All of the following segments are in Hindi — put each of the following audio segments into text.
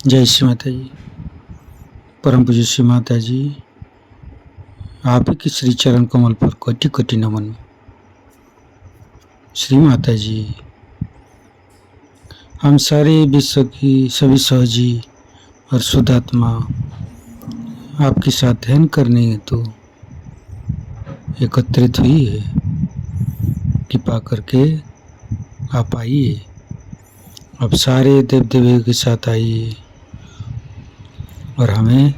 जय श्री माता जी। परम पूज्य श्री माता जी, आप ही के श्री चरण कमल पर कोटि कोटि नमन। श्री माता जी, हम सारे विश्व की सभी सहजी और शुद्धात्मा आपके साथ ध्यान करने हेतु एकत्रित हुई है। कृपा करके आप आइए, अब सारे देव देवियों के साथ आइए और हमें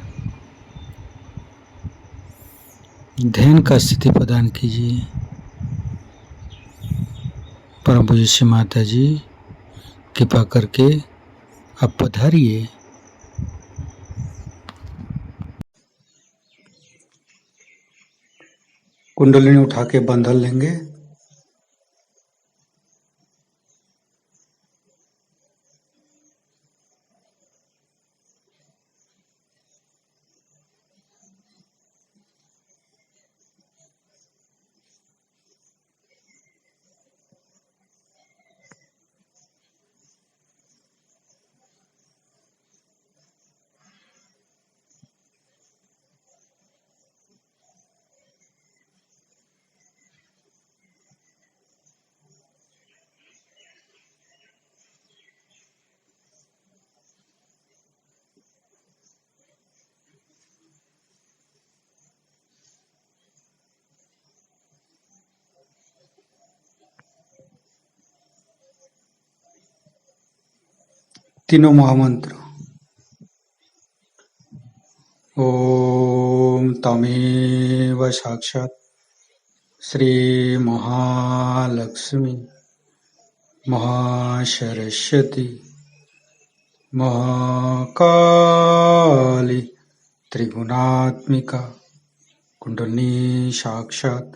ध्यान का स्थिति प्रदान कीजिए। परम पूज्य श्री माता जी, कृपा करके आप पधारिए। कुंडलिनी उठा के बंधन लेंगे। तीनों महामंत्र। ओम तमेव साक्षात् श्री महालक्ष्मी महासरस्वती महाकाली त्रिगुणात्मिका कुंडलिनी साक्षात्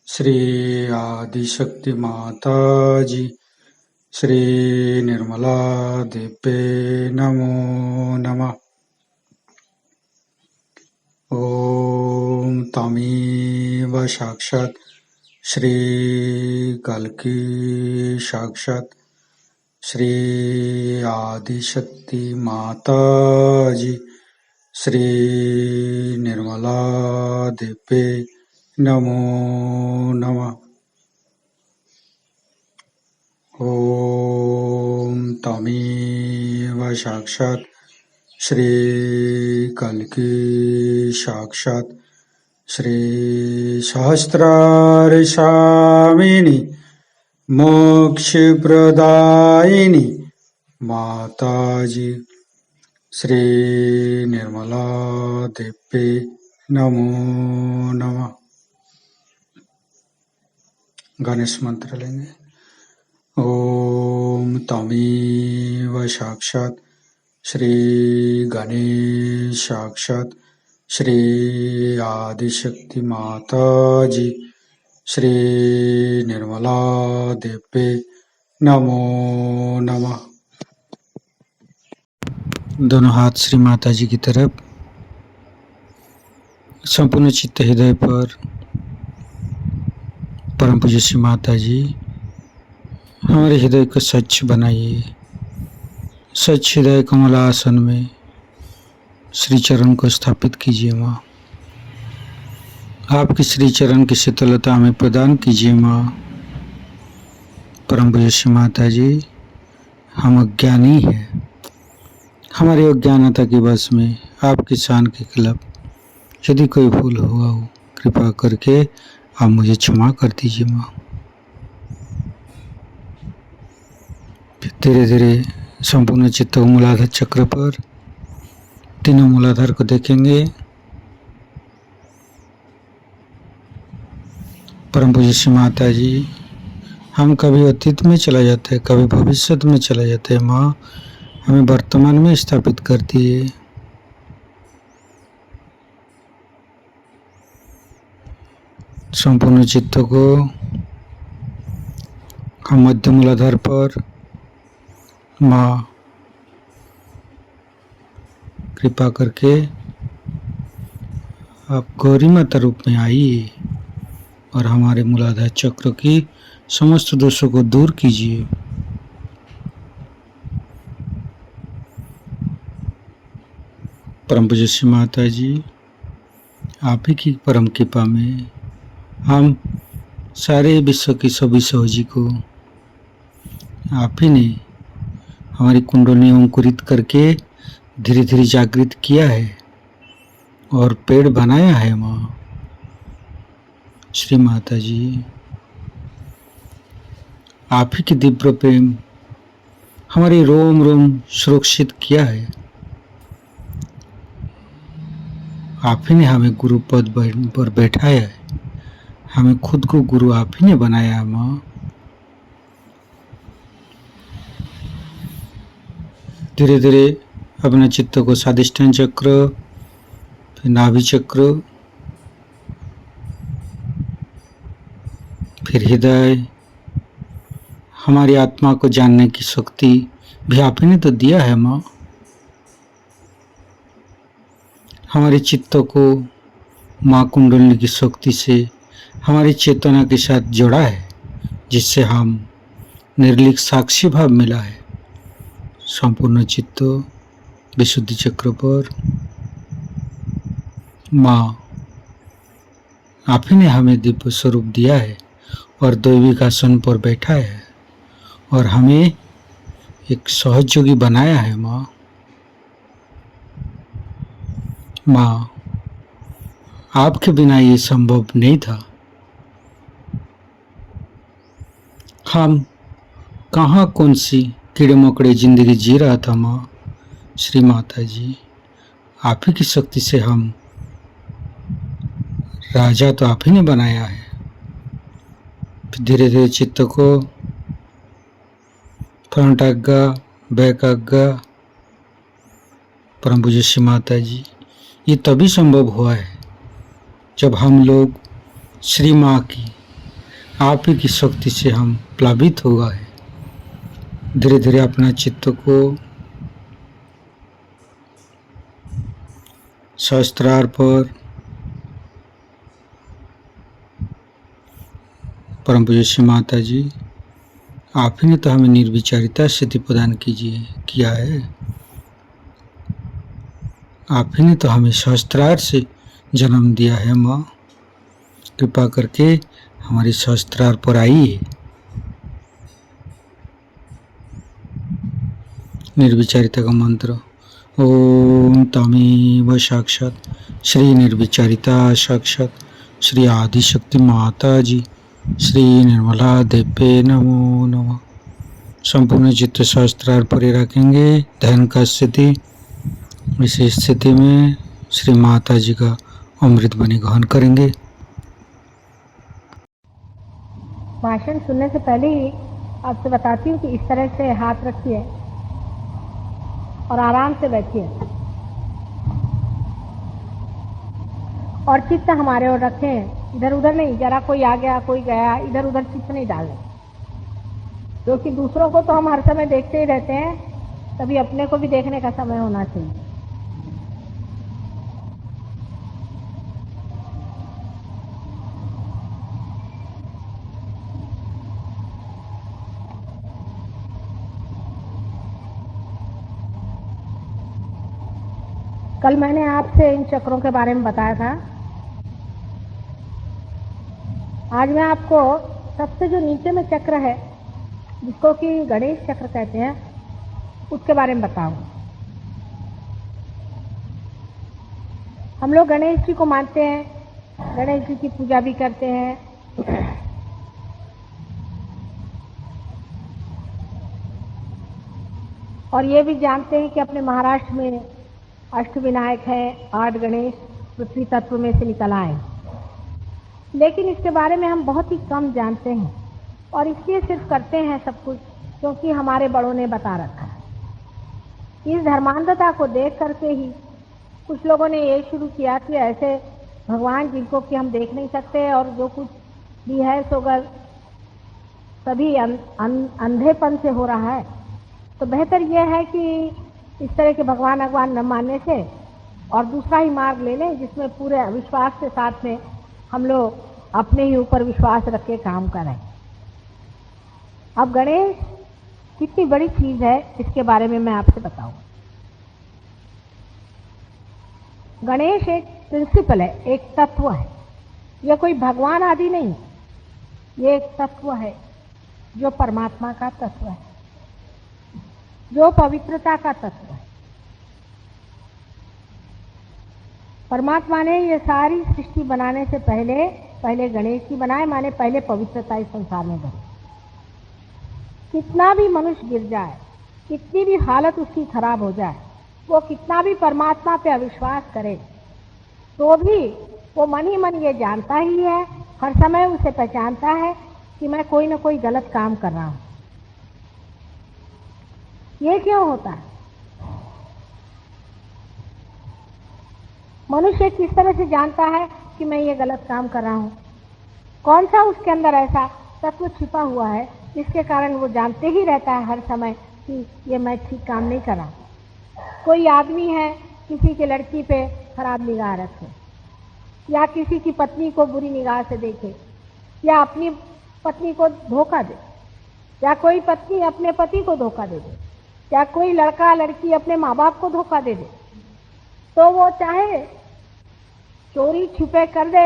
श्री आदिशक्ति माता जी श्री निर्मला देवे नमो नमः। ओम तमेव साक्षात् श्री कल्की साक्षात् श्री आदिशक्ति माता जी श्री निर्मला देवे नमो नमः। ओम तमेव साक्षात् श्री कल्की साक्षात् श्री सहस्रार स्वामिनी मोक्ष प्रदायिनी माताजी श्री निर्मला देवे नमो नमः। गणेश मंत्र लेंगे। ओम तमेव साक्षात् श्री गणेश साक्षात् श्री आदिशक्ति माता जी श्री निर्मला देवे नमो नमः। दोनों हाथ श्री माता जी की तरफ, संपूर्ण चित्त हृदय पर परम पूज्य श्री माता जी हमारे हृदय को स्वच्छ बनाइए। स्वच्छ हृदय कमलासन में श्री चरण को स्थापित कीजिए माँ। आपके श्री चरण की शीतलता में प्रदान कीजिए माँ। परम पूज्य श्री माता जी, हम अज्ञानी हैं, हमारी अज्ञानता के वश में आपकी शान के खिलाफ यदि कोई भूल हुआ हो, कृपा करके आप मुझे क्षमा कर दीजिए माँ। धीरे धीरे संपूर्ण चित्त को मूलाधार चक्र पर, तीनों मूलाधार को देखेंगे। परम पूज्य श्री माता जी, हम कभी अतीत में चला जाते हैं, कभी भविष्य में चला जाते हैं माँ, हमें वर्तमान में स्थापित कर दिए। संपूर्ण चित्त को हम मध्य मूलाधार पर माँ कृपा करके आप गौरी माता रूप में आइए और हमारे मूलाधार चक्र की समस्त दोषों को दूर कीजिए। परम पूज्य श्री माता जी, आप ही की परम कृपा में हम सारे विश्व की सभी सहजी को आप ही ने हमारी कुंडली अंकुरित करके धीरे धीरे जागृत किया है और पेड़ बनाया है माँ श्री माता जी। आप ही की दिव्य प्रेम हमारे रोम रोम सुरक्षित किया है। आप ही ने हमें गुरु पद पर बैठाया है, हमें खुद को गुरु आप ही ने बनाया है माँ। धीरे धीरे अपने चित्त को स्वादिष्ठान चक्र, फिर नाभि चक्र, फिर हृदय, हमारी आत्मा को जानने की शक्ति भी आप ही ने तो दिया है माँ। हमारे चित्त को माँ कुंडली की शक्ति से हमारी चेतना के साथ जोड़ा है, जिससे हम निर्लिप्त साक्षी भाव मिला है। संपूर्ण चित्त विशुद्धि चक्र पर माँ आप ही ने हमें दिव्य स्वरूप दिया है और दैविक आसन पर बैठा है और हमें एक सहयोगी बनाया है माँ। माँ, आपके बिना ये संभव नहीं था। हम कहाँ कौन सी कीड़े मकोड़े जिंदगी जी रहा था माँ श्री माता जी। आप ही की शक्ति से हम राजा तो आप ही ने बनाया है। फिर धीरे धीरे चित्त को फ्रंट आज्ञा, बैक आज्ञा, परम पूज्य श्री माता जी, ये तभी संभव हुआ है जब हम लोग श्री माँ की आप ही की शक्ति से हम प्लावित हुआ है। धीरे धीरे अपना चित्त को सहस्त्रार पर परम पूज्य श्री माता जी, आप ही ने तो हमें निर्विचारिता स्थिति प्रदान किया है। आप ही ने तो हमें सहस्त्रार से जन्म दिया है माँ। कृपा करके हमारी सहस्त्रार पर आई है। निर्विचारिता का मंत्र ओम तमेव साक्षात श्री निर्विचारिता साक्षात श्री आदिशक्ति माता जी श्री निर्मला देवे नमो नमः। संपूर्ण चित्त सहस्त्रार पर रखेंगे। ध्यान का स्थिति, इस स्थिति में श्री माता जी का अमृत बनी ग्रहण करेंगे। भाषण सुनने से पहले ही आपसे बताती हूँ कि इस तरह से हाथ रखिए और आराम से बैठिए और चित्त हमारे ओर रखें, इधर उधर नहीं। जरा कोई आ गया कोई गया, इधर उधर चित्त नहीं डालें, क्योंकि दूसरों को तो हम हर समय देखते ही रहते हैं, तभी अपने को भी देखने का समय होना चाहिए। कल मैंने आपसे इन चक्रों के बारे में बताया था। आज मैं आपको सबसे जो नीचे में चक्र है, जिसको कि गणेश चक्र कहते हैं, उसके बारे में बताऊंगा। हम लोग गणेश जी को मानते हैं, गणेश जी की पूजा भी करते हैं। और ये भी जानते हैं कि अपने महाराष्ट्र में अष्टविनायक है, 8 गणेश पृथ्वी तत्व में से निकल आए। लेकिन इसके बारे में हम बहुत ही कम जानते हैं और इसलिए सिर्फ करते हैं सब कुछ क्योंकि हमारे बड़ों ने बता रखा है। इस धर्मांधता को देख करके ही कुछ लोगों ने ये शुरू किया कि ऐसे भगवान जिनको कि हम देख नहीं सकते और जो कुछ भी है सो सभी अंधेपन से हो रहा है, तो बेहतर यह है कि इस तरह के भगवान न मानने से और दूसरा ही मार्ग ले लें जिसमें पूरे विश्वास के साथ में हम लोग अपने ही ऊपर विश्वास रख के काम करें। अब गणेश कितनी बड़ी चीज है इसके बारे में मैं आपसे बताऊं। गणेश एक प्रिंसिपल है, एक तत्व है। यह कोई भगवान आदि नहीं, ये एक तत्व है जो परमात्मा का तत्व है, जो पवित्रता का तत्व है। परमात्मा ने ये सारी सृष्टि बनाने से पहले गणेश जी बनाए, माने पहले पवित्रता इस संसार में भरी। कितना भी मनुष्य गिर जाए, कितनी भी हालत उसकी खराब हो जाए, वो कितना भी परमात्मा पे अविश्वास करे, तो भी वो मन ही मन ये जानता ही है, हर समय उसे पहचानता है कि मैं कोई ना कोई गलत काम कर रहा हूं। ये क्यों होता है? मनुष्य किस तरह से जानता है कि मैं ये गलत काम कर रहा हूं? कौन सा उसके अंदर ऐसा तत्व छिपा हुआ है जिसके कारण वो जानते ही रहता है हर समय कि ये मैं ठीक काम नहीं कर रहा। कोई आदमी है, किसी की लड़की पे खराब निगाह रखे, या किसी की पत्नी को बुरी निगाह से देखे, या अपनी पत्नी को धोखा दे, या कोई पत्नी अपने पति को धोखा दे दे, या कोई लड़का लड़की अपने माँ बाप को धोखा दे दे, तो वो चाहे चोरी छुपे कर दे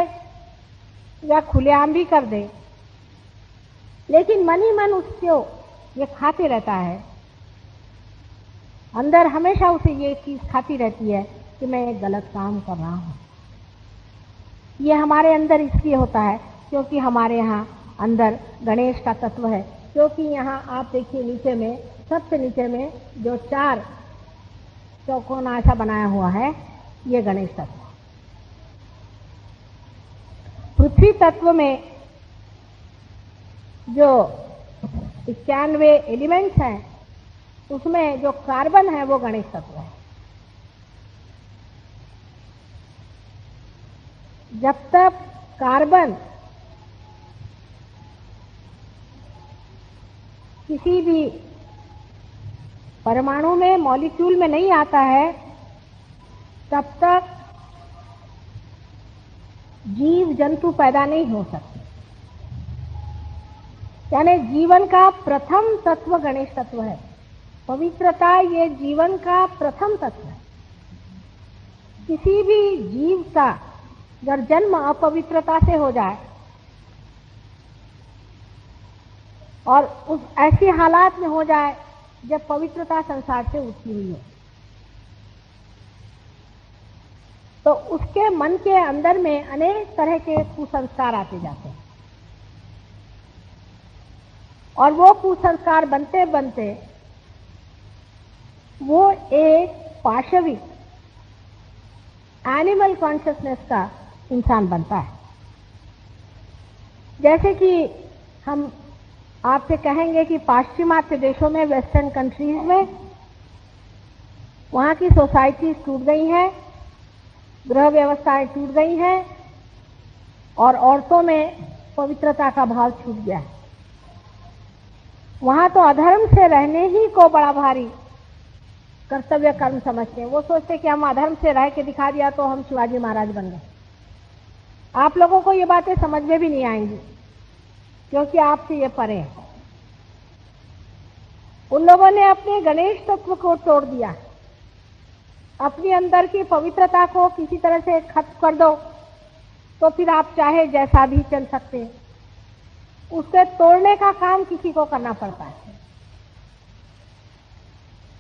या खुलेआम भी कर दे, लेकिन मन ही मन उसको ये खाते रहता है, अंदर हमेशा उसे ये चीज खाती रहती है कि मैं एक गलत काम कर रहा हूं। ये हमारे अंदर इसलिए होता है क्योंकि हमारे यहाँ अंदर गणेश का तत्व है। क्योंकि यहाँ आप देखिए नीचे में, सबसे नीचे में जो 4 चौकोना ऐसा बनाया हुआ है, ये गणेश तत्व। पृथ्वी तत्व में जो 91 एलिमेंट्स हैं, उसमें जो कार्बन है वो गणेश तत्व है। जब तक कार्बन किसी भी परमाणु में, मॉलिक्यूल में नहीं आता है, तब तक जीव जंतु पैदा नहीं हो सकते। यानी जीवन का प्रथम तत्व गणेश तत्व है। पवित्रता ये जीवन का प्रथम तत्व है। किसी भी जीव का अगर जन्म अपवित्रता से हो जाए और उस ऐसी हालात में हो जाए जब पवित्रता संसार से उठी हुई हो, तो उसके मन के अंदर में अनेक तरह के कुसंस्कार आते जाते हैं, और वो कुसंस्कार बनते बनते वो एक पाशविक एनिमल कॉन्शियसनेस का इंसान बनता है। जैसे कि हम आपसे कहेंगे कि पाश्चिमात्य देशों में, वेस्टर्न कंट्रीज में, वहाँ की सोसाइटी टूट गई है, गृह व्यवस्थाएं टूट गई हैं, और औरतों में पवित्रता का भाव छूट गया है। वहाँ तो अधर्म से रहने ही को बड़ा भारी कर्तव्य कर्म समझते हैं। वो सोचते कि हम अधर्म से रह के दिखा दिया तो हम शिवाजी महाराज बन गए। आप लोगों को ये बातें समझ में भी नहीं आएंगी क्योंकि आपसे ये परे है। उन लोगों ने अपने गणेश तत्व को तोड़ दिया, अपनी अंदर की पवित्रता को किसी तरह से खत्म कर दो तो फिर आप चाहे जैसा भी चल सकते हैं। उसके तोड़ने का काम किसी को करना पड़ता है।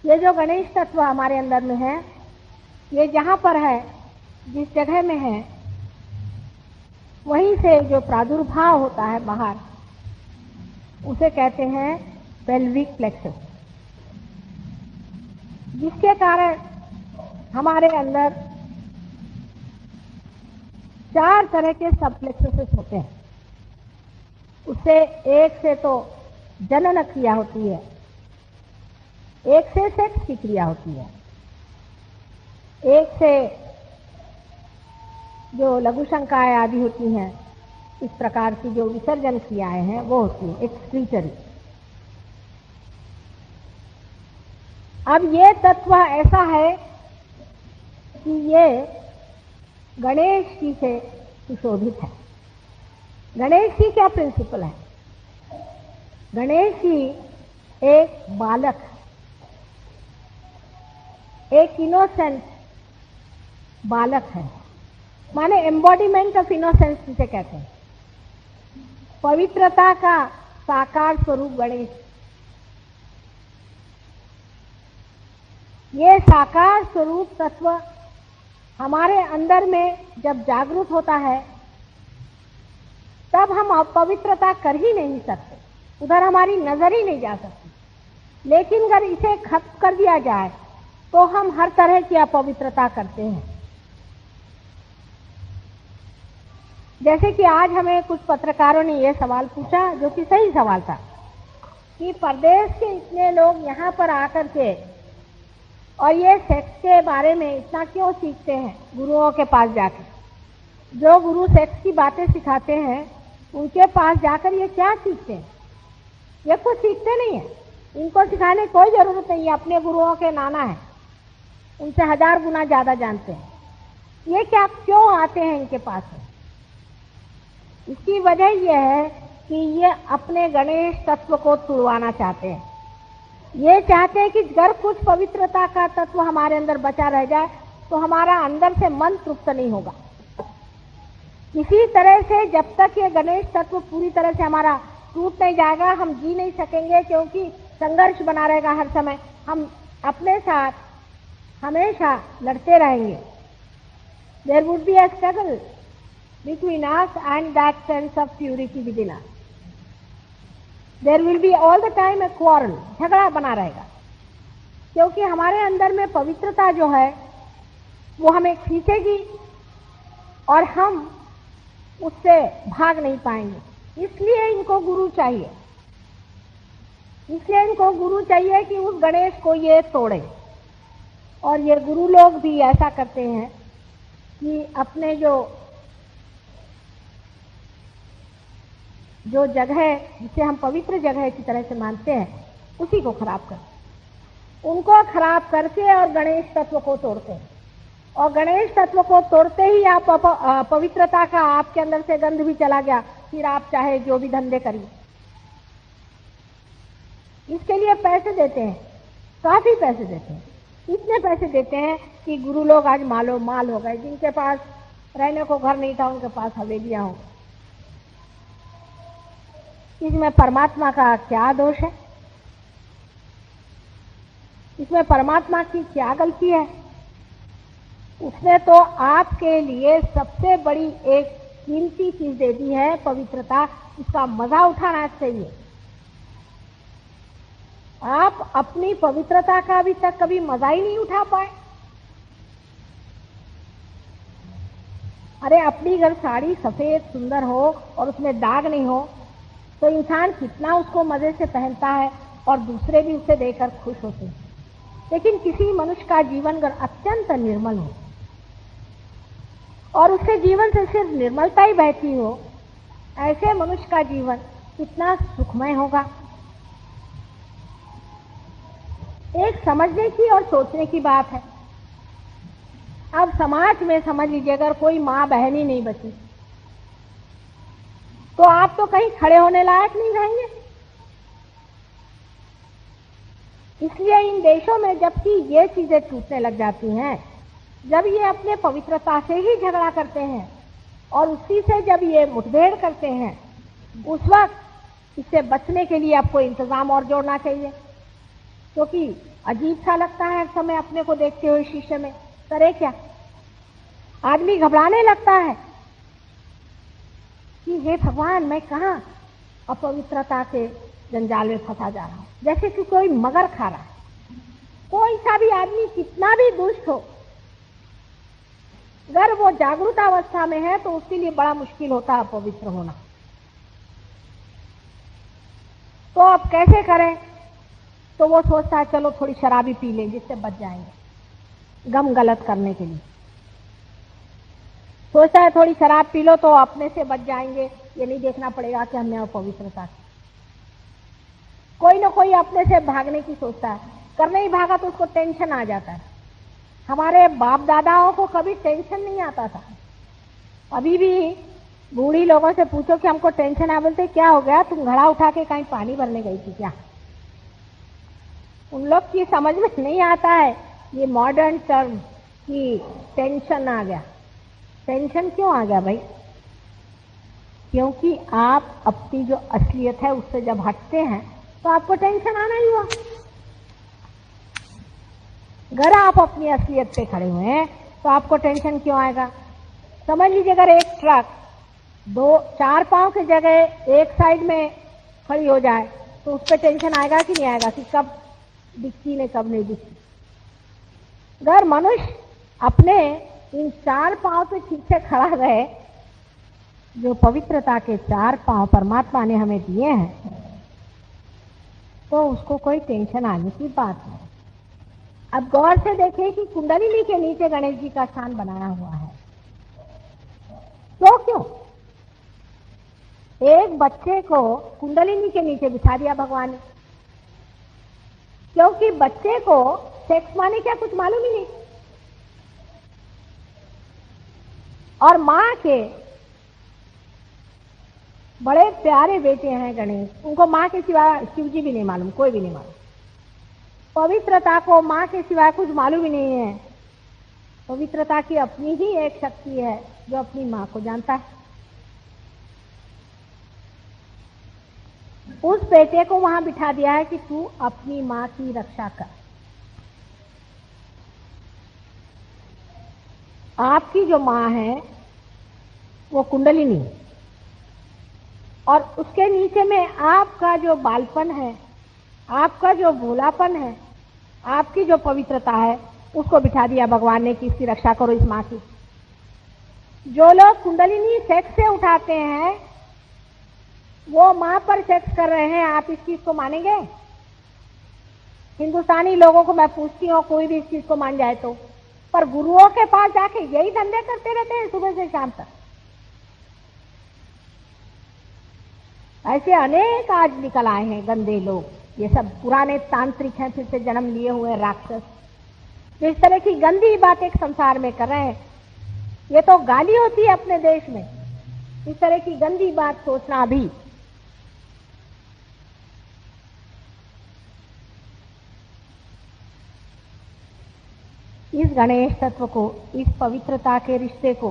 ये जो गणेश तत्व हमारे अंदर में है, ये जहाँ पर है, जिस जगह में है, वहीं से जो प्रादुर्भाव होता है बाहर, उसे कहते हैं पेल्विक प्लेक्सस, जिसके कारण हमारे अंदर 4 तरह के सब प्लेक्सस होते हैं। उससे एक से तो जनन क्रिया होती है, एक से सेक्स की क्रिया होती है, एक से जो लघु शंकाएं आदि होती हैं, इस प्रकार की जो विसर्जन क्रियाएं हैं वो होती है, एक्सक्रीटरी। अब ये तत्व ऐसा है कि ये गणेश जी से सुशोभित है। गणेश जी क्या प्रिंसिपल है? गणेश जी एक बालक, एक इनोसेंट बालक है, माने एम्बॉडीमेंट ऑफ इनोसेंस जिसे कहते हैं, पवित्रता का साकार स्वरूप गणेश। ये साकार स्वरूप तत्व हमारे अंदर में जब जागृत होता है तब हम अपवित्रता कर ही नहीं सकते, उधर हमारी नजर ही नहीं जा सकती। लेकिन अगर इसे खत्म कर दिया जाए तो हम हर तरह की अपवित्रता करते हैं। जैसे कि आज हमें कुछ पत्रकारों ने यह सवाल पूछा, जो कि सही सवाल था, कि परदेश के इतने लोग यहाँ पर आकर के और ये सेक्स के बारे में इतना क्यों सीखते हैं गुरुओं के पास जाकर। जो गुरु सेक्स की बातें सिखाते हैं उनके पास जाकर ये क्या सीखते हैं? ये कुछ सीखते नहीं है, इनको सिखाने की कोई जरूरत नहीं है। अपने गुरुओं के नाना है, उनसे 1000 गुना ज्यादा जानते हैं। ये क्या क्यों आते हैं इनके पास? इसकी वजह यह है कि ये अपने गणेश तत्व को तुड़वाना चाहते हैं। ये चाहते हैं कि अगर कुछ पवित्रता का तत्व हमारे अंदर बचा रह जाए तो हमारा अंदर से मन तृप्त नहीं होगा। इसी तरह से जब तक ये गणेश तत्व पूरी तरह से हमारा टूट नहीं जाएगा हम जी नहीं सकेंगे, क्योंकि संघर्ष बना रहेगा हर समय। हम अपने साथ हमेशा लड़ते रहेंगे। There would be a struggle between us and that sense of purity within us. There will be all the time a quarrel, झगड़ा बना रहेगा, क्योंकि हमारे अंदर में पवित्रता जो है वो हमें खींचेगी और हम उससे भाग नहीं पाएंगे। इसलिए इनको गुरु चाहिए, इसलिए इनको गुरु चाहिए कि उस गणेश को ये तोड़े। और ये गुरु लोग भी ऐसा करते हैं कि अपने जो जगह जिसे हम पवित्र जगह की तरह से मानते हैं उसी को खराब करते, उनको खराब करके और गणेश तत्व को तोड़ते हैं। और गणेश तत्व को तोड़ते ही आप पवित्रता का आपके अंदर से गंध भी चला गया, फिर आप चाहे जो भी धंधे करिए। इसके लिए पैसे देते हैं, काफी पैसे देते हैं। इतने पैसे देते हैं कि गुरु लोग आज मालो माल हो गए। जिनके पास रहने को घर नहीं था उनके पास हवेलियां हो। इसमें परमात्मा का क्या दोष है? इसमें परमात्मा की क्या गलती है? उसने तो आपके लिए सबसे बड़ी एक कीमती चीज दे दी है, पवित्रता। इसका मजा उठाना चाहिए। आप अपनी पवित्रता का अभी तक कभी मजा ही नहीं उठा पाए। अरे अपनी अगर साड़ी सफेद सुंदर हो और उसमें दाग नहीं हो तो इंसान कितना उसको मजे से पहनता है और दूसरे भी उसे देखकर खुश होते हैं। लेकिन किसी मनुष्य का जीवन अगर अत्यंत निर्मल हो और उसके जीवन से सिर्फ निर्मलता ही बहती हो, ऐसे मनुष्य का जीवन कितना सुखमय होगा। एक समझने की और सोचने की बात है। अब समाज में समझ लीजिए अगर कोई माँ बहन ही नहीं बची तो आप तो कहीं खड़े होने लायक नहीं रहेंगे। इसलिए इन देशों में जबकि ये चीजें टूटने लग जाती हैं, जब ये अपने पवित्रता से ही झगड़ा करते हैं और उसी से जब ये मुठभेड़ करते हैं, उस वक्त इससे बचने के लिए आपको इंतजाम और जोड़ना चाहिए। क्योंकि अजीब सा लगता है हर समय अपने को देखते हुए शीशे में, करे क्या? आदमी घबराने लगता है कि हे भगवान, मैं कहाँ अपवित्रता के जंजाल में फंसा जा रहा हूं। जैसे कि कोई मगर खा रहा है। कोई सा भी आदमी कितना भी दुष्ट हो, अगर वो जागरूक अवस्था में है तो उसके लिए बड़ा मुश्किल होता है पवित्र होना। तो अब कैसे करें? तो वो सोचता है चलो थोड़ी शराबी पी लें जिससे बच जाएंगे गम गलत करने के लिए। सोचता है थोड़ी शराब पी लो तो अपने से बच जाएंगे, ये नहीं देखना पड़ेगा कि हमने अपवित्रता की। कोई ना कोई अपने से भागने की सोचता है, करने ही भागा तो उसको टेंशन आ जाता है। हमारे बाप दादाओं को कभी टेंशन नहीं आता था। अभी भी बूढ़ी लोगों से पूछो कि हमको टेंशन आ, बोलते क्या हो गया, तुम घड़ा उठा के कहीं पानी भरने गई थी क्या? उन लोग की समझ में नहीं आता है ये मॉडर्न टर्म कि टेंशन आ गया। टेंशन क्यों आ गया भाई? क्योंकि आप अपनी जो असलियत है उससे जब हटते हैं तो आपको टेंशन आना ही हुआ। अगर आप अपनी असलियत पे खड़े हुए हैं तो आपको टेंशन क्यों आएगा? समझ लीजिए, अगर एक ट्रक 4 पांव की जगह एक साइड में खड़ी हो जाए तो उस पर टेंशन आएगा कि नहीं आएगा कि कब दिखती नहीं कब नहीं दिखती। अगर मनुष्य अपने इन 4 पांव पे ठीक से खड़ा रहे, जो पवित्रता के 4 पांव परमात्मा ने हमें दिए हैं, तो उसको कोई टेंशन आने की बात नहीं। अब गौर से देखें कि कुंडलिनी के नीचे गणेश जी का स्थान बनाया हुआ है। तो क्यों? एक बच्चे को कुंडलिनी के नीचे बिठा दिया भगवान ने, क्योंकि बच्चे को सेक्स माने क्या कुछ मालूम ही नहीं। और मां के बड़े प्यारे बेटे हैं गणेश, उनको मां के सिवा शिव जी भी नहीं मालूम, कोई भी नहीं मालूम। पवित्रता को मां के सिवाय कुछ मालूम ही नहीं है। पवित्रता की अपनी ही एक शक्ति है जो अपनी मां को जानता है। उस बेटे को वहां बिठा दिया है कि तू अपनी मां की रक्षा कर। आपकी जो मां है वो कुंडलिनी, और उसके नीचे में आपका जो बालपन है, आपका जो भोलापन है, आपकी जो पवित्रता है, उसको बिठा दिया भगवान ने कि इसकी रक्षा करो, इस मां की। जो लोग कुंडलिनी सेक्स से उठाते हैं वो मां पर सेक्स कर रहे हैं। आप इस चीज को मानेंगे? हिंदुस्तानी लोगों को मैं पूछती हूँ, कोई भी इस चीज को मान जाए तो, पर गुरुओं के पास जाके यही धंधे करते रहते हैं सुबह से शाम तक। ऐसे अनेक आज निकल आए हैं गंदे लोग, ये सब पुराने तांत्रिक हैं, फिर से जन्म लिए हुए राक्षस, जो इस तरह की गंदी बातें संसार में कर रहे हैं। ये तो गाली होती है अपने देश में, इस तरह की गंदी बात सोचना भी। इस गणेश तत्व को, इस पवित्रता के रिश्ते को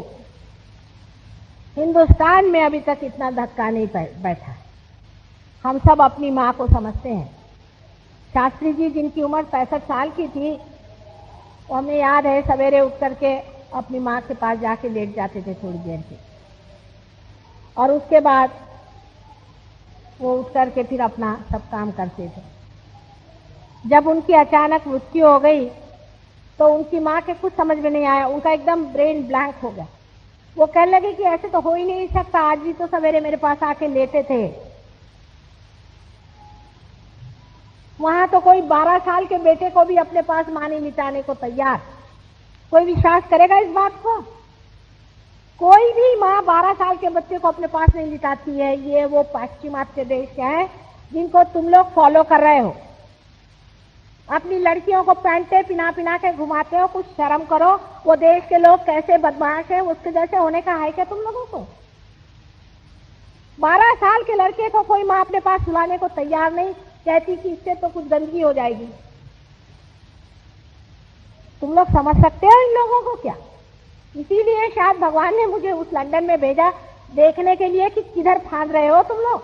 हिंदुस्तान में अभी तक इतना धक्का नहीं बैठा। हम सब अपनी मां को समझते हैं। शास्त्री जी जिनकी उम्र 65 साल की थी, वो हमें याद है सवेरे उठ करके अपनी मां के पास जाके लेट जाते थे थोड़ी देर के, और उसके बाद वो उठ करके फिर अपना सब काम करते थे। जब उनकी अचानक मृत्यु हो गई तो उनकी मां के कुछ समझ में नहीं आया, उनका एकदम ब्रेन ब्लैंक हो गया। वो कहने लगे कि ऐसे तो हो ही नहीं सकता, आज भी तो सवेरे मेरे पास आके लेटे थे। वहां तो कोई 12 साल के बेटे को भी अपने पास मां नहीं लिटाने को तैयार। कोई विश्वास करेगा इस बात को? कोई भी मां 12 साल के बच्चे को अपने पास नहीं लिटाती है। ये वो पाश्चिमात्य देश हैं जिनको तुम लोग फॉलो कर रहे हो। अपनी लड़कियों को पैंटे पिना पिना के घुमाते हो, कुछ शर्म करो। वो देश के लोग कैसे बदमाश हैं, उसके जैसे होने का है क्या तुम लोगों को? 12 साल के लड़के को कोई मां अपने पास सुलाने को तैयार नहीं, कहती कि इससे तो कुछ गंदगी हो जाएगी। तुम लोग समझ सकते हो इन लोगों को क्या? इसीलिए शायद भगवान ने मुझे उस लंदन में भेजा, देखने के लिए कि किधर फांद रहे हो तुम लोग।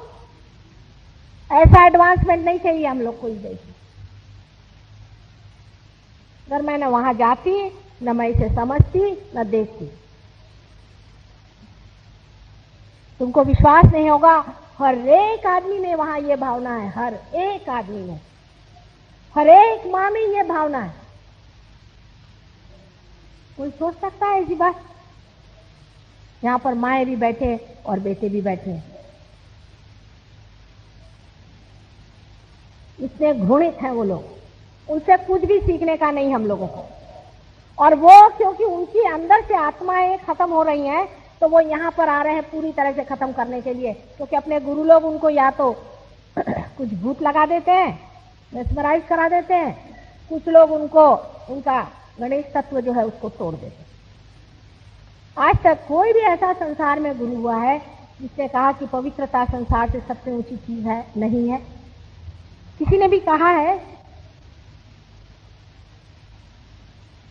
ऐसा एडवांसमेंट नहीं चाहिए हम लोग को इस देश में। अगर मैं न वहां जाती, न मैं इसे समझती, न देखती। तुमको विश्वास नहीं होगा, हर एक आदमी में वहां ये भावना है, हर एक आदमी में, हर एक मां में ये भावना है। कोई सोच सकता है ऐसी बात? यहां पर माएं भी बैठे और बेटे भी बैठे, इतने घृणित हैं वो लोग। उनसे कुछ भी सीखने का नहीं हम लोगों को। और वो क्योंकि उनकी अंदर से आत्माएं खत्म हो रही हैं, तो वो यहाँ पर आ रहे हैं पूरी तरह से खत्म करने के लिए। क्योंकि अपने गुरु लोग उनको या तो कुछ भूत लगा देते हैं, मेस्मराइज करा देते हैं, कुछ लोग उनको उनका गणेश तत्व जो है उसको तोड़ देते हैं। आज तक कोई भी ऐसा संसार में गुरु हुआ है जिसने कहा कि पवित्रता संसार से सबसे ऊंची चीज है? नहीं है। किसी ने भी कहा है?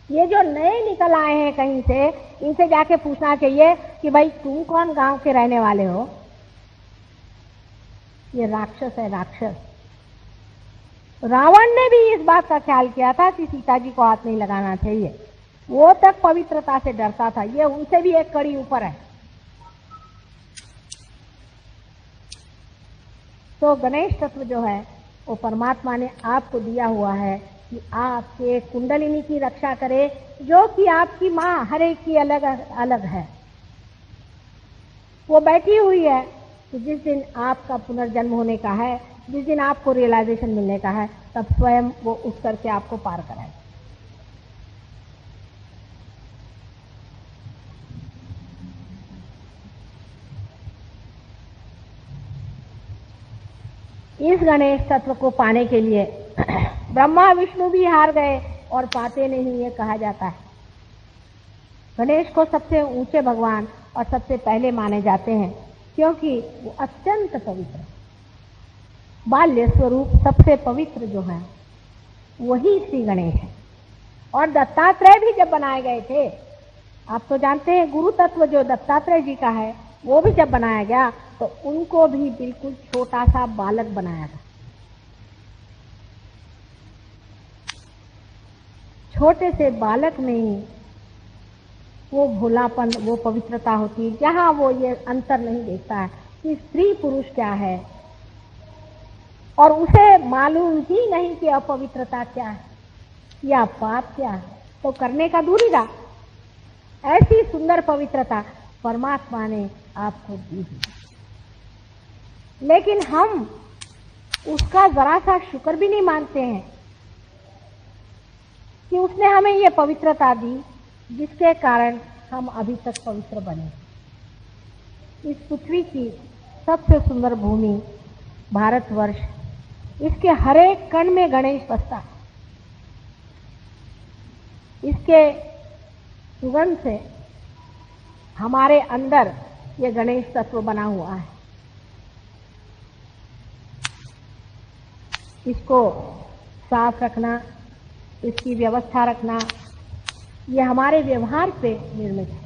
ये जो नए निकल आए हैं कहीं से, इनसे जाके पूछना चाहिए कि भाई तुम कौन गांव के रहने वाले हो। ये राक्षस है, राक्षस। रावण ने भी इस बात का ख्याल किया था कि सीता जी को हाथ नहीं लगाना चाहिए, वो तक पवित्रता से डरता था। ये उनसे भी एक कड़ी ऊपर है। तो गणेश तत्व जो है वो परमात्मा ने आपको दिया हुआ है कि आपके कुंडलिनी की रक्षा करे, जो कि आपकी माँ हर एक की अलग अलग है। वो बैठी हुई है कि जिस दिन आपका पुनर्जन्म होने का है, जिस दिन आपको रियलाइजेशन मिलने का है, तब स्वयं वो उठ करके आपको पार कराए। इस गणेश तत्व को पाने के लिए ब्रह्मा विष्णु भी हार गए और पाते नहीं, ये कहा जाता है। गणेश को सबसे ऊंचे भगवान और सबसे पहले माने जाते हैं, क्योंकि वो अत्यंत पवित्र, बाल्य स्वरूप सबसे पवित्र जो है वही श्री गणेश है। और दत्तात्रेय भी जब बनाए गए थे, आप तो जानते हैं गुरु तत्व जो दत्तात्रेय जी का है, वो भी जब बनाया गया तो उनको भी बिल्कुल छोटा सा बालक बनाया था। छोटे से बालक में वो भोलापन, वो पवित्रता होती है, जहां वो ये अंतर नहीं देखता है कि स्त्री पुरुष क्या है, और उसे मालूम ही नहीं कि अपवित्रता क्या है या पाप क्या है, तो करने का दूरी रहा। ऐसी सुंदर पवित्रता परमात्मा ने आपको दी है, लेकिन हम उसका जरा सा शुक्र भी नहीं मानते हैं कि उसने हमें ये पवित्रता दी, जिसके कारण हम अभी तक पवित्र बने। इस पृथ्वी की सबसे सुंदर भूमि भारतवर्ष, इसके हर एक कण में गणेश बसता है। इसके सुगंध से हमारे अंदर ये गणेश तत्व बना हुआ है। इसको साफ रखना, इसकी व्यवस्था रखना, ये हमारे व्यवहार से निर्मित है।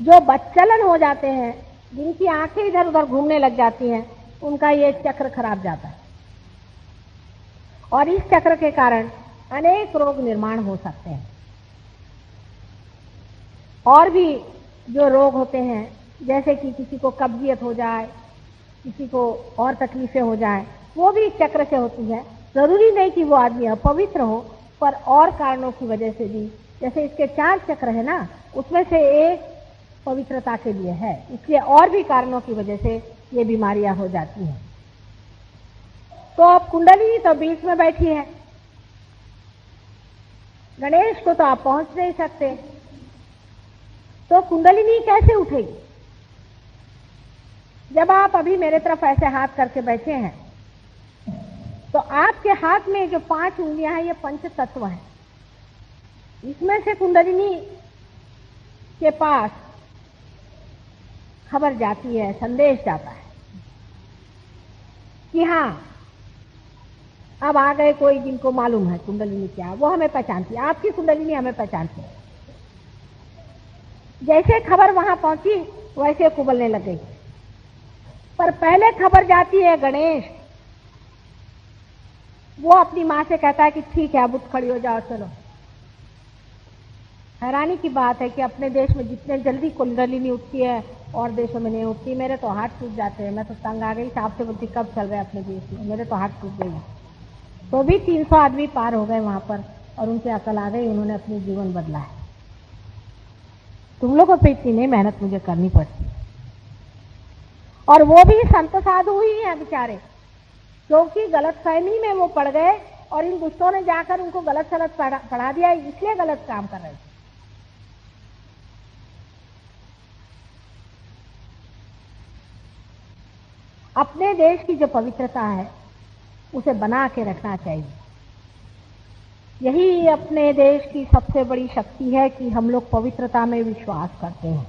जो बच्चलन हो जाते हैं, जिनकी आंखें इधर उधर घूमने लग जाती हैं, उनका ये चक्र खराब जाता है, और इस चक्र के कारण अनेक रोग निर्माण हो सकते हैं। और भी जो रोग होते हैं, जैसे कि किसी को कब्जियत हो जाए, किसी को और तकलीफें हो जाए, वो भी चक्र से होती है। जरूरी नहीं कि वो आदमी अपवित्र हो, पर और कारणों की वजह से भी, जैसे इसके 4 चक्र है ना, उसमें से एक पवित्रता के लिए है, इसलिए और भी कारणों की वजह से ये बीमारियां हो जाती हैं। तो अब कुंडली तो बीच में बैठी है, गणेश को तो आप पहुंच नहीं सकते, तो कुंडलिनी कैसे उठेगी? जब आप अभी मेरे तरफ ऐसे हाथ करके बैठे हैं, तो आपके हाथ में जो 5 उंगलियां हैं, ये पंच तत्व हैं। इसमें से कुंडलिनी के पास खबर जाती है, संदेश जाता है कि हाँ, अब आ गए कोई जिनको मालूम है कुंडलिनी क्या है, वो हमें पहचानती है, आपकी कुंडलिनी हमें पहचानती है। जैसे खबर वहां पहुंची, वैसे कुबलने लग गई। पर पहले खबर जाती है गणेश, वो अपनी माँ से कहता है कि ठीक है, अब उठ खड़ी हो जाओ, चलो। हैरानी की बात है कि अपने देश में जितने जल्दी कुंडलिनी उठती है और देशों में नहीं उठती। मेरे तो हाथ टूट जाते हैं, मैं तो तंग आ गई, साहब से बोलती कब चल रहे हैं अपने देश में, मेरे तो हाथ टूट गई। तो भी 300 आदमी पार हो गए वहां पर, और उनके अकल आ गई, उन्होंने अपनी जीवन बदला है। तुम लोगों पे इतनी नहीं मेहनत मुझे करनी पड़ती। और वो भी संत साधु ही हैं बेचारे, क्योंकि गलतफहमी में वो पड़ गए और इन दुष्टों ने जाकर उनको गलत सलत पढ़ा दिया, इसलिए गलत काम कर रहे थे। अपने देश की जो पवित्रता है उसे बना के रखना चाहिए। यही अपने देश की सबसे बड़ी शक्ति है कि हम लोग पवित्रता में विश्वास करते हैं।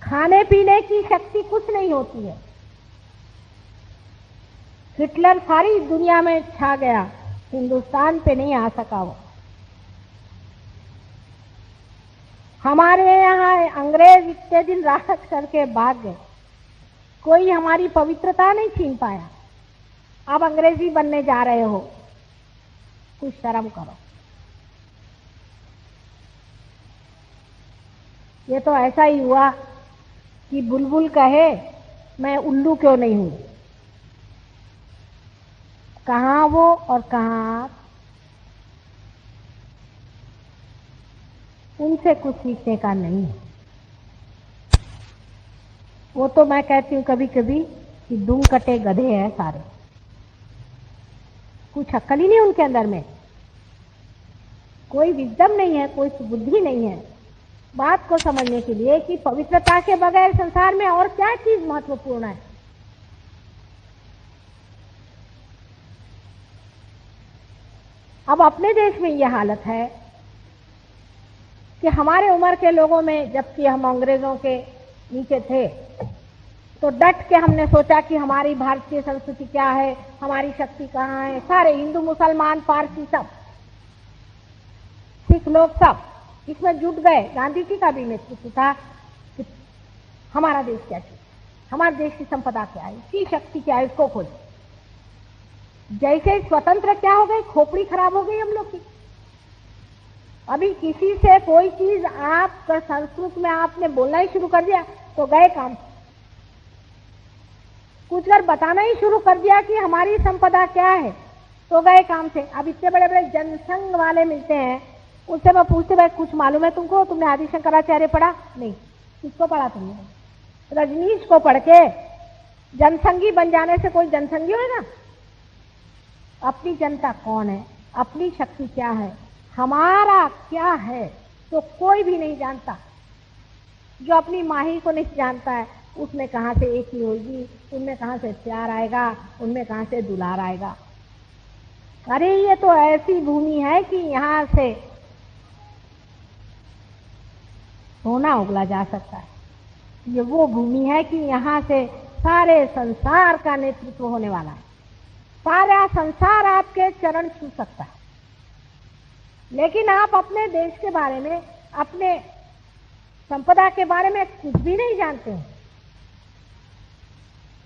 खाने पीने की शक्ति कुछ नहीं होती है, हिटलर सारी दुनिया में छा गया, हिंदुस्तान पे नहीं आ सका वो। हमारे यहाँ अंग्रेज इतने दिन राज करके भाग गए, कोई हमारी पवित्रता नहीं छीन पाया। अब अंग्रेजी बनने जा रहे हो, कुछ शर्म करो। ये तो ऐसा ही हुआ कि बुलबुल कहे मैं उल्लू क्यों नहीं हूं। कहाँ वो और कहाँ आप, उनसे कुछ सीखने का नहीं है। वो तो मैं कहती हूँ कभी कभी कि दुम कटे गधे हैं सारे, कुछ अक्ल ही नहीं उनके अंदर में, कोई विजडम नहीं है, कोई बुद्धि नहीं है बात को समझने के लिए कि पवित्रता के बगैर संसार में और क्या चीज महत्वपूर्ण है। अब अपने देश में यह हालत है कि हमारे उम्र के लोगों में, जबकि हम अंग्रेजों के नीचे थे, तो डट के हमने सोचा कि हमारी भारतीय संस्कृति क्या है, हमारी शक्ति कहाँ है। सारे हिंदू, मुसलमान, पारसी, सब सिख लोग सब इसमें जुट गए। गांधी जी का भी नेतृत्व था कि हमारा देश क्या चीज, हमारे देश की संपदा क्या है, इसकी शक्ति क्या है, इसको खोजो। जैसे स्वतंत्र क्या हो गई, खोपड़ी खराब हो गई हम लोग की। अभी किसी से कोई चीज आप संस्कृत में आपने बोलना ही शुरू कर दिया तो गए काम। कुछ अगर बताना ही शुरू कर दिया कि हमारी संपदा क्या है तो गए काम से। अब इतने बड़े बड़े जनसंघ वाले मिलते हैं, उससे मैं पूछती भाई कुछ मालूम है तुमको, तुमने आदि शंकराचार्य पढ़ा? नहीं। किसको पढ़ा तुमने? रजनीश को पढ़ के जनसंघी बन जाने से कोई जनसंघी होगा? अपनी जनता कौन है, अपनी शक्ति क्या है, हमारा क्या है, तो कोई भी नहीं जानता। जो अपनी माही को नहीं जानता है उसमें कहां से एक ही होगी, उनमें कहां से प्यार आएगा, उनमें कहां से दुलार आएगा। अरे ये तो ऐसी भूमि है कि यहां से सोना उगला जा सकता है। ये वो भूमि है कि यहां से सारे संसार का नेतृत्व होने वाला है, सारा संसार आपके चरण छू सकता है। लेकिन आप अपने देश के बारे में, अपने संपदा के बारे में कुछ भी नहीं जानते हैं।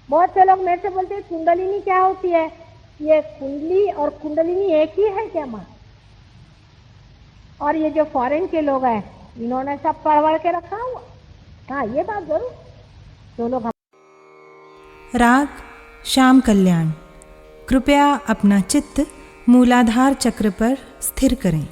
बहुत से लोग मेरे से बोलते हैं कुंडलिनी क्या होती है? ये कुंडली और कुंडलिनी एक ही है क्या मां? और ये जो फॉरेन के लोग हैं इन्होंने सब पढ़ के रखा हुआ। हाँ, ये बात जरूर जो लोग। राग श्याम कल्याण। कृपया अपना चित्त मूलाधार चक्र पर स्थिर करें।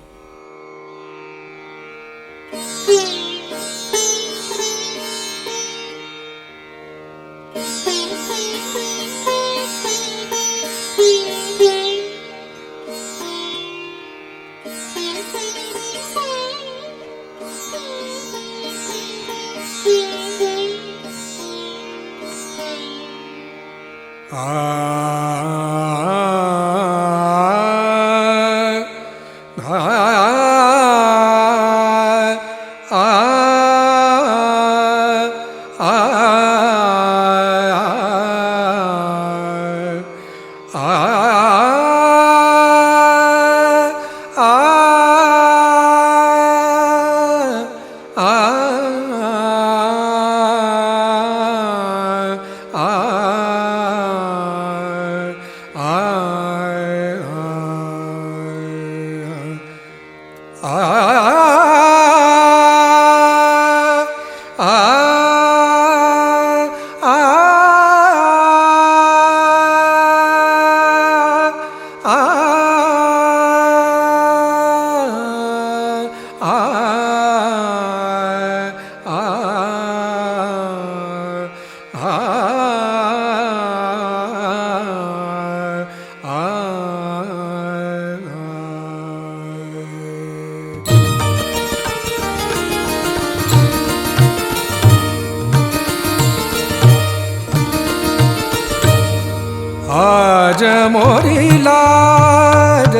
आज मोरी लाज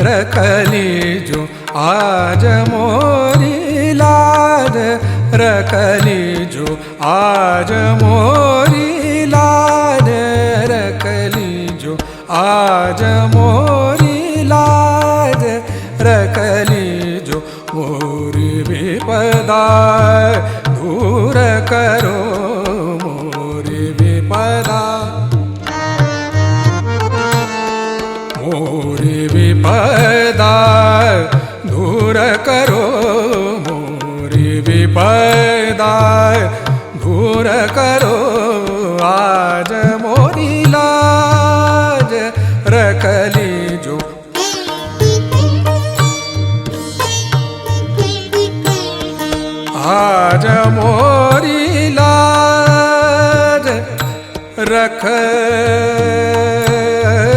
रखली जो, आज मोरी लाज रखली जो, आज मोरी लाज रखली जो, मोरी लाज रखली जो मोरी विपदा दूर करो मोरी विपदा मोरी विपदा दूर करो मोरी विपदा दूर करो आज मोरी लाज रखली जो आज मोरी लाज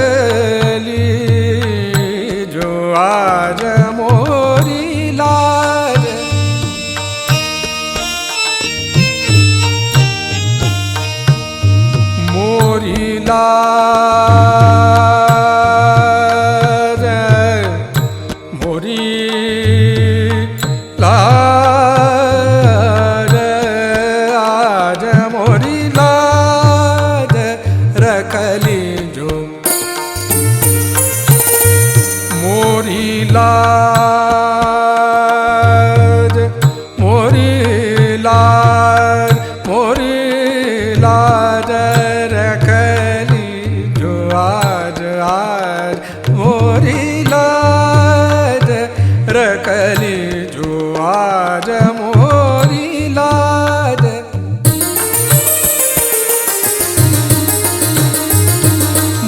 रखली जो आज मोरी लाज मोरी लाज मोरी लाज आज मोरी लाज रखली जो मोरी लाज मोरी लाज मोरी लाज रखली जो आज आज मोरी लाज रखली जो आज मोरी लाज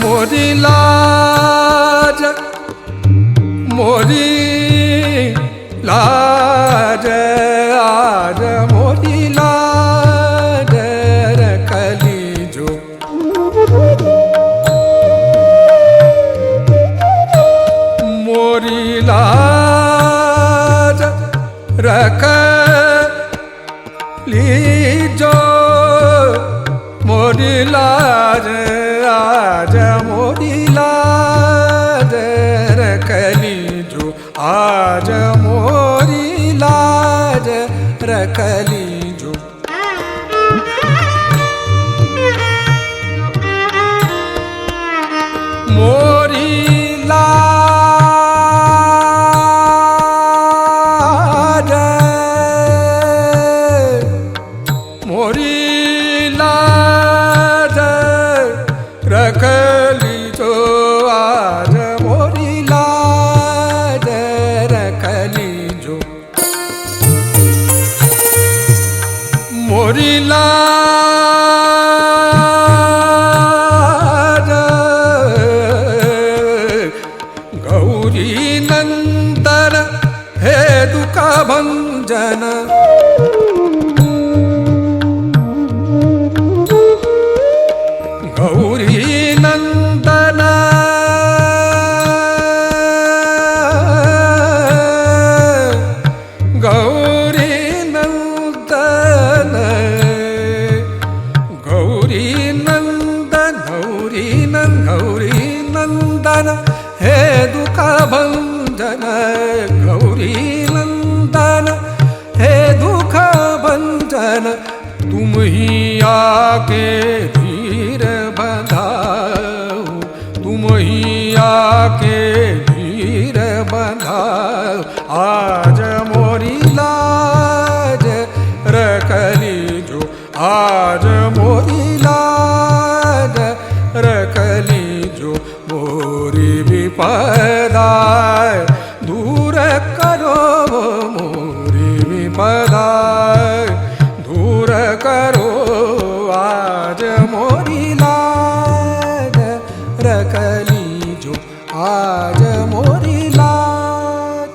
मोरी लाज मोरी लाज आज मोरी लाज रखली जो मोरी लाज रखली जो मोरी लाज आज मोरी लाज रखली जो आज मोरी लाज रखली जो मोरी लाज मोरी लाज रखली जो आज मोरी लाज रखली जो मोरी लाज गौरी नंदन हे दुख भंजन गौरी नंदन गौरी नंदन गौरी नंदन गौरी गौरी नंदन हे दुख भंजन गौरी नंदन हे दुख भंजन तुम ही आके धीर बंधाओ तुम ही आके धीर बंधाओ आज मोरी लाज रखली जो आज मोरी लाज रखली जो मोरी विपदा दूर करो मोरी विपदा दूर करो आज मोरी लाज रखली जो आज मोरी लाज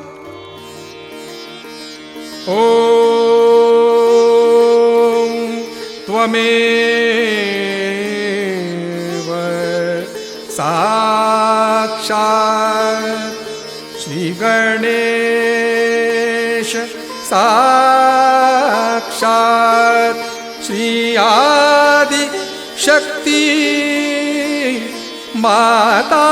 ओम त्वमेव साक्षात् श्री गणेश साक्षात् श्री आदि शक्ति माता